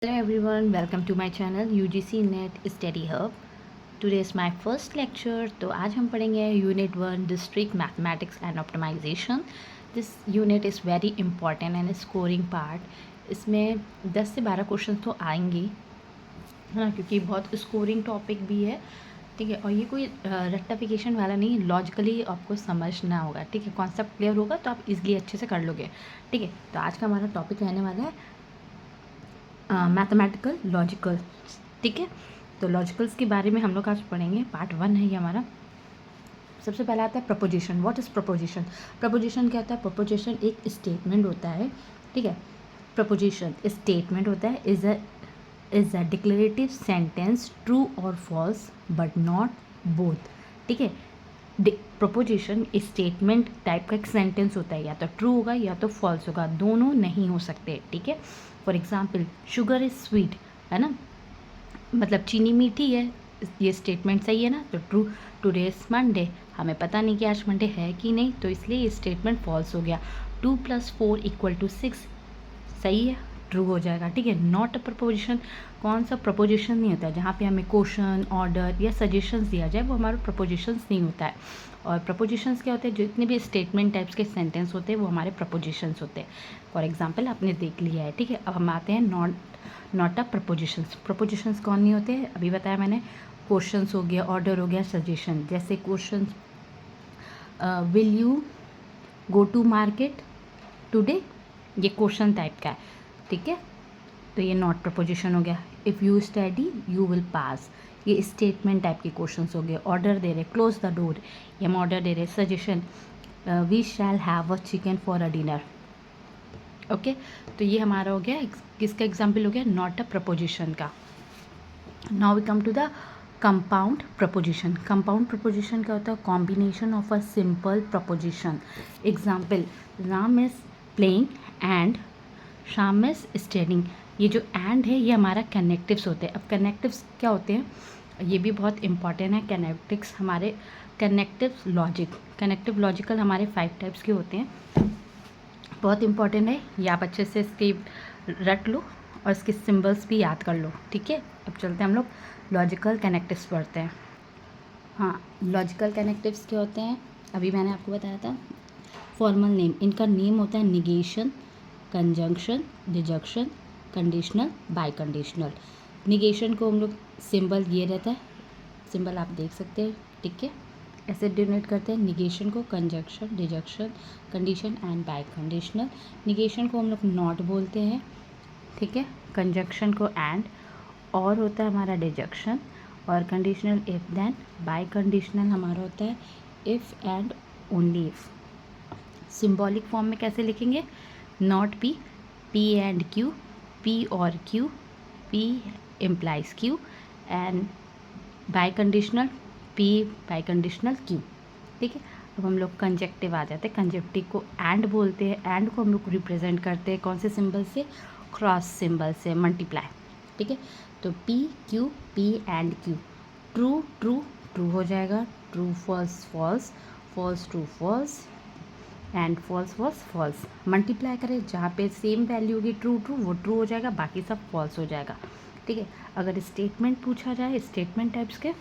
Hello everyone, welcome to my channel UGC Net Study Hub. Today is my first lecture. तो आज हम पढ़ेंगे unit 1 discrete mathematics and optimization. This unit is very important and scoring part. इसमें 10 से 12 question तो आएंगे, है ना, क्योंकि बहुत स्कोरिंग टॉपिक भी है. ठीक है, और ये कोई रेक्टिफिकेशन वाला नहीं, लॉजिकली आपको समझना होगा. ठीक है, कॉन्सेप्ट क्लियर होगा तो आप इजीली अच्छे से कर लोगे. ठीक है, तो आज का हमारा टॉपिक रहने वाला है मैथमेटिकल लॉजिकल. ठीक है, तो लॉजिकल्स के बारे में हम लोग आज पढ़ेंगे. पार्ट 1 है ये हमारा. सबसे पहला आता है preposition. What is preposition? Preposition क्या होता है? प्रपोजिशन एक स्टेटमेंट होता है. ठीक है, प्रपोजिशन स्टेटमेंट होता है. Is a declarative sentence true और फॉल्स बट नॉट बोथ. ठीक है, प्रपोजिशन स्टेटमेंट टाइप का एक सेंटेंस होता है, या तो ट्रू होगा या तो फॉल्स होगा, दोनों नहीं हो सकते. ठीक है, for example sugar is sweet, है ना, मतलब चीनी मीठी है. ये स्टेटमेंट सही है ना, तो ट्रू. टुडे इज़ मंडे, हमें पता नहीं कि आज मंडे है कि नहीं, तो इसलिए ये स्टेटमेंट फॉल्स हो गया. 2 + 4 = 6 सही है, ट्रू हो जाएगा. ठीक है, नॉट अ प्रपोजिशन. कौन सा प्रपोजिशन नहीं होता है? जहाँ पे हमें क्वेश्चन, ऑर्डर या सजेशंस दिया जाए, वो हमारा प्रपोजिशंस नहीं होता है. और प्रपोजिशंस क्या होते हैं? जितने भी स्टेटमेंट टाइप्स के सेंटेंस होते हैं वो हमारे प्रपोजिशंस होते हैं. फॉर एग्जांपल आपने देख लिया है. ठीक है, अब हम आते हैं नॉट अ प्रपोजिशंस. प्रपोजिशंस कौन नहीं होते हैं? अभी बताया मैंने. क्वेश्चंस हो गया, ऑर्डर हो गया, सजेशन. जैसे question, will you go to market today, ये क्वेश्चन टाइप का है. ठीक है, तो ये नॉट प्रपोजिशन हो गया. If you study you will pass, ये स्टेटमेंट टाइप के क्वेश्चंस हो गए. ऑर्डर दे रहे, क्लोज द डोर, ये हम ऑर्डर दे रहे. Suggestion, we shall have a chicken for a dinner. Okay, तो ये हमारा हो गया किसका एग्जाम्पल हो गया? नॉट अ प्रपोजिशन का. Now we come to the compound proposition. Compound proposition क्या होता है? Combination of a simple proposition. Example, Ram is playing and Shyam is studying. ये जो एंड है ये हमारा कनेक्टिव्स होते हैं. अब कनेक्टिव्स क्या होते हैं? ये भी बहुत इंपॉर्टेंट है. कनेक्टिव्स हमारे कनेक्टिव लॉजिकल हमारे 5 टाइप्स के होते हैं. बहुत इंपॉर्टेंट है, ये आप अच्छे से इसकी रट लो और इसके सिंबल्स भी याद कर लो. ठीक है, अब चलते हैं हम लोग लॉजिकल कनेक्टिव्स पढ़ते हैं. हाँ, लॉजिकल कनेक्टिव्स क्या होते हैं? अभी मैंने आपको बताया था. फॉर्मल नेम, इनका नेम होता है negation, conjunction, disjunction, conditional, biconditional. Negation को हम लोग सिंबल ये रहता है, सिंबल आप देख सकते हैं. ठीक है, ऐसे डिनोट करते हैं निगेशन को. Conjunction, disjunction, condition and biconditional. Negation को हम लोग नॉट बोलते हैं. ठीक है, कंजंक्शन को एंड, और होता है हमारा डिजक्शन, और conditional if then. Biconditional हमारा होता है if and only if. Symbolic form में कैसे लिखेंगे? Not P, P and Q, P और Q, P implies Q, and biconditional P biconditional Q. ठीक है, अब हम लोग कंजक्टिव आ जाते हैं. कंजक्टिव को एंड बोलते हैं. एंड को हम लोग रिप्रेजेंट करते हैं कौन से सिंबल से? क्रॉस सिंबल से, मल्टीप्लाई. ठीक है, तो P Q, P and Q. True true true हो जाएगा. True false false, false true false, and false false false. Multiply करें, जहाँ पे सेम वैल्यू होगी ट्रू ट्रू, वो ट्रू हो जाएगा, बाकी सब फॉल्स हो जाएगा. ठीक है, अगर स्टेटमेंट पूछा जाए स्टेटमेंट टाइप्स के,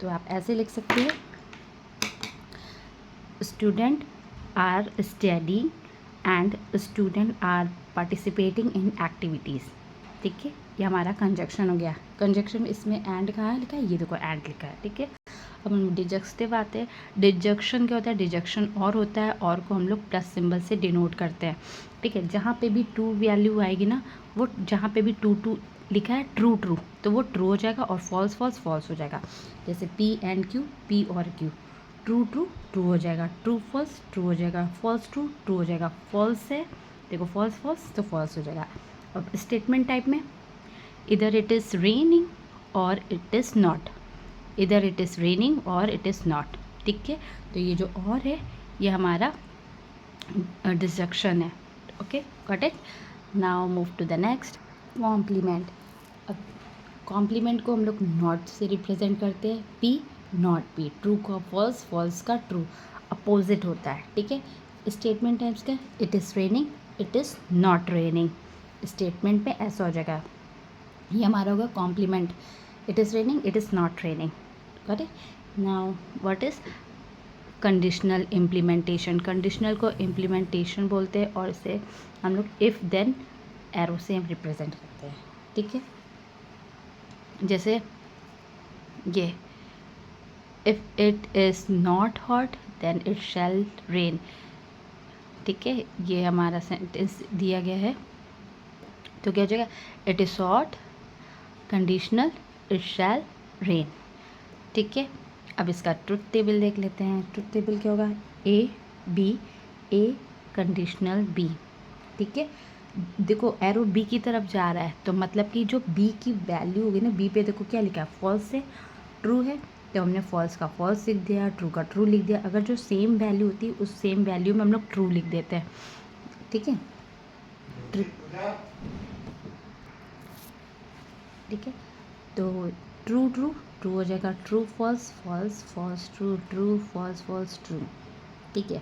तो आप ऐसे लिख सकते हैं. Student are studying and student are participating in activities. ठीक है, ये हमारा कंजक्शन हो गया. कंजक्शन इसमें एंड कहाँ है लिखा है? ये देखो एंड लिखा है. ठीक है, अब हम डिजक्टिव आते हैं. डिजक्शन क्या होता है? डिजक्शन और होता है, और को हम लोग प्लस सिंबल से डिनोट करते हैं. ठीक है, जहाँ पे भी ट्रू वैल्यू आएगी ना, वो जहाँ पे भी टू टू लिखा है ट्रू ट्रू, तो वो ट्रू हो जाएगा, और फॉल्स फॉल्स फॉल्स हो जाएगा. जैसे पी एंड क्यू, पी और क्यू. ट्रू ट्रू ट्रू हो जाएगा, ट्रू फॉल्स ट्रू हो जाएगा, फॉल्स ट्रू ट्रू हो जाएगा, फॉल्स है देखो फॉल्स फॉल्स तो फॉल्स हो जाएगा. अब स्टेटमेंट टाइप में, इधर इट इज़ रेनिंग और इट इज़ नॉट. इधर इट इज़ रेनिंग और इट इज़ नॉट. ठीक है, तो ये जो और है ये हमारा डिजक्शन है. Okay, got it. Now move to the next, complement. अब कॉम्प्लीमेंट को हम लोग नॉट से रिप्रेजेंट करते हैं. पी नॉट पी, ट्रू का फॉल्स, फॉल्स का ट्रू, अपोजिट होता है. ठीक है, स्टेटमेंट टाइप्स का, it is raining, it is not raining. Statement में ऐसा हो जाएगा, ये हमारा होगा complement, it is raining, it is not raining, correct. Now what is conditional implementation, conditional को इम्प्लीमेंटेशन बोलते हैं और इसे हम लोग इफ़ देन एरो से हम रिप्रेजेंट करते हैं, ठीक है। जैसे ये if it is not hot then it shall rain, ठीक है, ये हमारा सेंटेंस दिया गया है, तो क्या हो जाएगा, it is hot conditional it shall rain, ठीक है। अब इसका ट्रुथ टेबल देख लेते हैं। ट्रुथ टेबल क्या होगा, ए कंडीशनल बी, ठीक है। देखो एरो बी की तरफ जा रहा है, तो मतलब कि जो बी की वैल्यू होगी ना, बी पे देखो क्या लिखा है, फॉल्स है, ट्रू है, तो हमने फॉल्स का फॉल्स लिख दिया, ट्रू का ट्रू लिख दिया। अगर जो सेम वैल्यू होती है उस सेम वैल्यू में हम लोग ट्रू लिख देते हैं, ठीक है, ठीक है। तो ट्रू ट्रू ट्रू हो जाएगा, true false false false true, true false false true, ठीक है।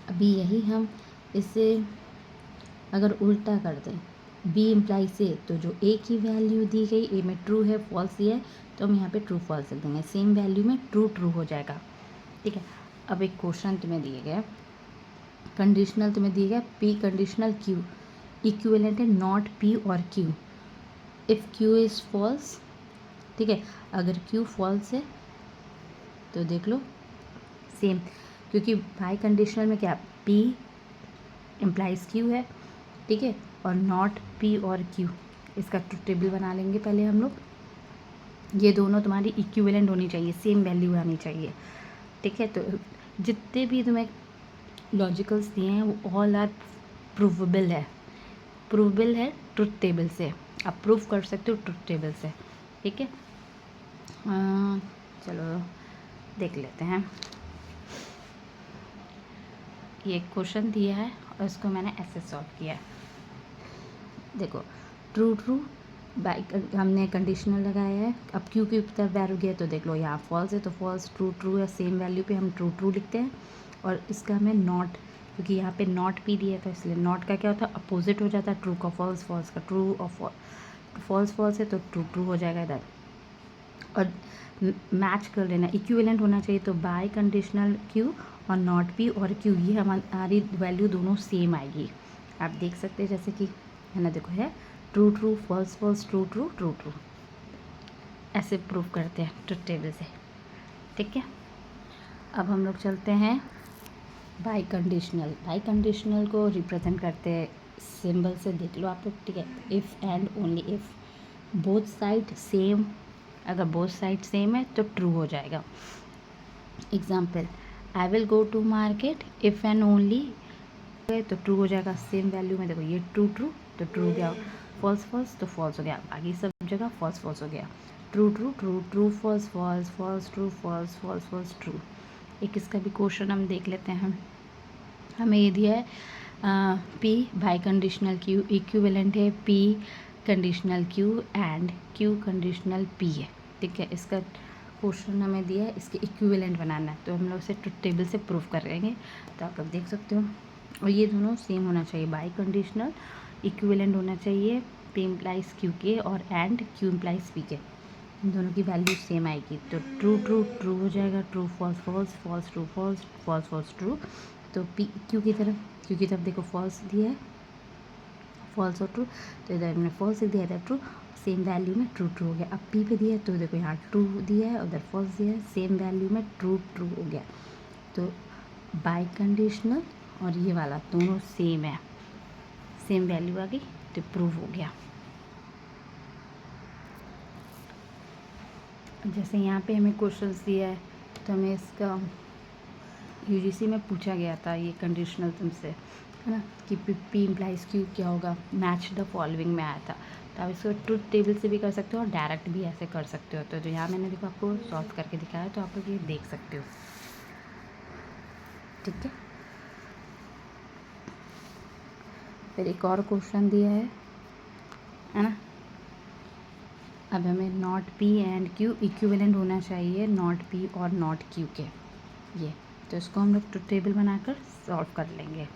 अभी यही हम इसे अगर उल्टा कर दें, बी इम्प्लाई से, तो जो ए की वैल्यू दी गई, ए में ट्रू है, फॉल्स दिया है, तो हम यहाँ पे ट्रू फॉल्स लिख देंगे, सेम वैल्यू में ट्रू ट्रू हो जाएगा, ठीक है। अब एक क्वेश्चन तुम्हें दिए गए, कंडीशनल तुम्हें दिए गया पी कंडीशनल क्यू, इक्विवेलेंट है नॉट पी और Q, if Q is false, ठीक है, अगर क्यू फॉल्स है तो देख लो सेम, क्योंकि बाई कंडीशनल में क्या पी इम्प्लाइज क्यू है, ठीक है, और नॉट पी और क्यू, इसका ट्रुथ टेबल बना लेंगे पहले हम लोग। ये दोनों तुम्हारी इक्विवेलेंट होनी चाहिए, सेम वैल्यू आनी चाहिए, ठीक है। तो जितने भी तुम्हें लॉजिकल्स दिए हैं वो ऑल आर प्रूवेबल है, प्रूवेबल है ट्रुथ टेबल से, आप प्रूव कर सकते हो ट्रुथ टेबल से, ठीक है। चलो देख लेते हैं, ये क्वेश्चन दिया है और इसको मैंने ऐसे सॉल्व किया है। देखो ट्रू ट्रू बाई हमने कंडीशनल लगाया है, अब क्यू की तरफ बैरो गया तो देख लो यहाँ फॉल्स है, तो फॉल्स ट्रू ट्रू है, सेम वैल्यू पे हम ट्रू ट्रू लिखते हैं। और इसका हमें नॉट, क्योंकि यहाँ पे नॉट पी दिया था इसलिए नॉट का क्या होता है, अपोजिट हो जाता है, ट्रू का फॉल्स, फॉल्स का ट्रू, और फॉल्स फॉल्स है तो ट्रू ट्रू हो जाएगा इधर। और मैच कर लेना, इक्विवेलेंट होना चाहिए, तो बाय कंडीशनल क्यू और नॉट पी और क्यू, ये हमारी वैल्यू दोनों सेम आएगी। आप देख सकते हैं जैसे कि है ना, देखो है true true false false true true true true, ऐसे प्रूव करते हैं ट्रुथ टेबल से, ठीक है। अब हम लोग चलते हैं बाई कंडीशनल, बाई कंडीशनल को रिप्रेजेंट करते हैं सिंबल से, देख लो आप लोग, ठीक है। If and only if, both side same, अगर बोथ साइड सेम है तो ट्रू हो जाएगा। Example, I will go to market if and only, तो ट्रू हो जाएगा, सेम वैल्यू में देखो ये ट्रू ट्रू तो ट्रू हो गया, फॉल्स फॉल्स तो फॉल्स हो गया, बाकी सब जगह फॉल्स फॉल्स हो गया, true true true true false false false true false false false true. एक इसका भी क्वेश्चन हम देख लेते हैं, हमें ये दिया है P biconditional Q equivalent है P conditional Q and Q conditional P है, ठीक है। इसका क्वेश्चन हमें दिया है, इसके इक्विवेलेंट बनाना है, तो हम लोग इसे ट्रुथ टेबल से प्रूव कर लेंगे, तो आप लोग देख सकते हो। और ये दोनों सेम होना चाहिए, बाई कंडीशनल इक्विवेलेंट होना चाहिए, पी इम्प्लाइज क्यू के और एंड क्यू इम्प्लाइज पी के, इन दोनों की वैल्यू सेम आएगी, तो ट्रू ट्रू ट्रू हो जाएगा, true false false false true false false false true. तो पी क्यू की तरफ देखो फॉल्स दिया है, फॉल्स और ट्रू, तो इधर हमने फॉल्स दिया, इधर ट्रू, सेम वैल्यू में ट्रू ट्रू हो गया। अब पी पे दिया है तो देखो यहाँ ट्रू दिया है, उधर फॉल्स दिया है, सेम वैल्यू में ट्रू ट्रू हो गया। तो बाई कंडीशनल और ये वाला दोनों सेम है, सेम वैल्यू आ गई तो प्रूव हो गया। जैसे यहाँ पे हमें क्वेश्चंस दिया है, तो हमें इसका यूजीसी में पूछा गया था ये कंडीशनल तुमसे, है ना, कि पी इम्प्लाइज क्यू क्या होगा, मैच द फॉलोइंग में आया था, तो आप इसको ट्रुथ टेबल से भी कर सकते हो और डायरेक्ट भी ऐसे कर सकते हो। तो यहाँ मैंने देखो आपको सॉल्व करके दिखाया, तो आप लोग ये देख सकते हो, ठीक है। फिर एक और क्वेश्चन दिया है ना, अब हमें not P and Q equivalent होना चाहिए, नॉट पी और नॉट क्यू के, ये तो इसको हम लोग ट्रुथ टेबल बनाकर सॉल्व कर लेंगे,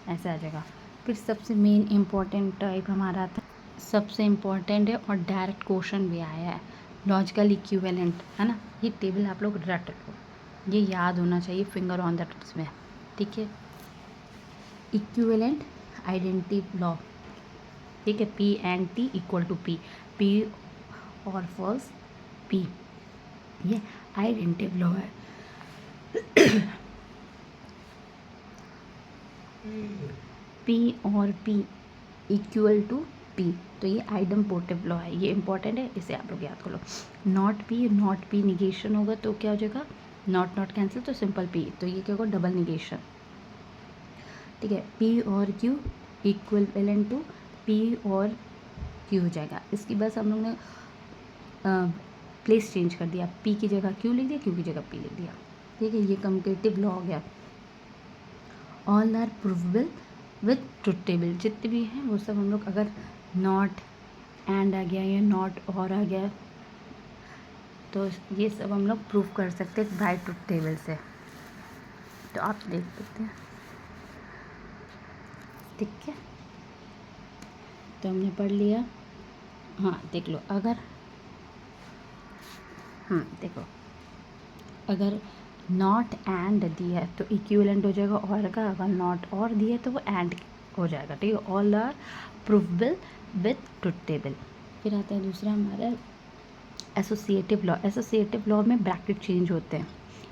ऐसा आ जाएगा। फिर सबसे मेन इम्पॉर्टेंट टाइप हमारा आता है, सबसे इम्पॉर्टेंट है और डायरेक्ट क्वेश्चन भी आया है, लॉजिकल इक्विवेलेंट, है ना। ये टेबल आप लोग रट लो, ये याद होना चाहिए, फिंगर ऑन द टिप्स में, ठीक है। इक्विवेलेंट आइडेंटिटी लॉ, ठीक है, P and T equal to P और फॉल्स पी, ये आइडेंटिटी लॉ है। पी और पी इक्वल टू पी, तो ये आइडेंटिटी लॉ है, ये इंपॉर्टेंट है, इसे आप लोग याद कर लो। नॉट पी निगेशन होगा तो क्या हो जाएगा, नॉट कैंसिल, तो सिंपल पी, तो ये क्या होगा, डबल निगेशन, ठीक है। पी और क्यू इक्विवेलेंट टू पी और क्यू हो जाएगा। इसकी बस हम लोग ने प्लेस चेंज कर दिया, पी की जगह क्यू लिख दिया, क्यू की जगह पी लिख दिया, ठीक है। ये कम्यूटेटिव लॉ हो गया। All are provable with truth table, जितने भी हैं वो सब हम लोग, अगर नॉट एंड आ गया या नॉट और आ गया तो ये सब हम लोग प्रूव कर सकते हैं बाय ट्रुथ टेबल से, तो आप देख सकते हैं, ठीक है। तो हमने पढ़ लिया, हाँ देख लो, अगर देखो, अगर नॉट एंड दिया है तो इक्विवेलेंट हो जाएगा और का, अगर नॉट और दिया है तो वो एंड हो जाएगा, ठीक है। All are provable with truth table. फिर आता है दूसरा हमारा एसोसिएटिव लॉ। एसोसिएटिव लॉ में ब्रैकेट चेंज होते हैं,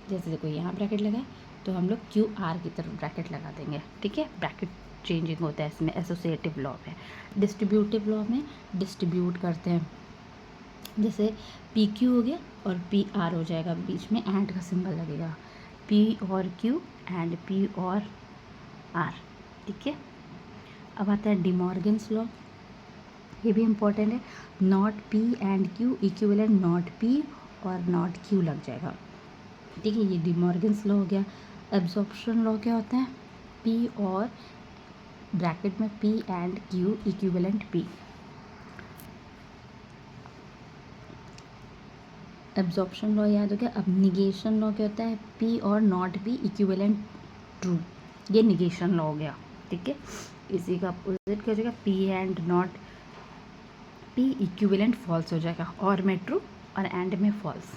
जैसे देखो यहाँ ब्रैकेट लगा है तो हम लोग क्यू आर की तरफ ब्रैकेट लगा देंगे, ठीक है। ब्रैकेट चेंजिंग होता है इसमें एसोसिएटिव लॉ में। डिस्ट्रीब्यूटिव लॉ में डिस्ट्रीब्यूट करते हैं, जैसे पी क्यू हो गया और पी आर हो जाएगा, बीच में एंड का सिंबल लगेगा, पी और क्यू एंड पी और आर, ठीक है। अब आता है डिमॉर्गन्स लॉ, ये भी इम्पोर्टेंट है। Not P and Q equivalent not P और नॉट क्यू लग जाएगा, ठीक है। ये डिमॉर्गन्स लॉ हो गया। एब्जॉर्प्शन लॉ क्या होता है, पी और ब्रैकेट में P and Q equivalent P. Absorption law याद हो गया। अब निगेशन लॉ क्या होता है, पी और नॉट पी इक्विवेलेंट ट्रू, ये निगेशन लॉ हो गया, ठीक है। इसी का अपोजिट क्या हो जाएगा, P and not P equivalent false हो जाएगा, और में ट्रू और एंड में फॉल्स।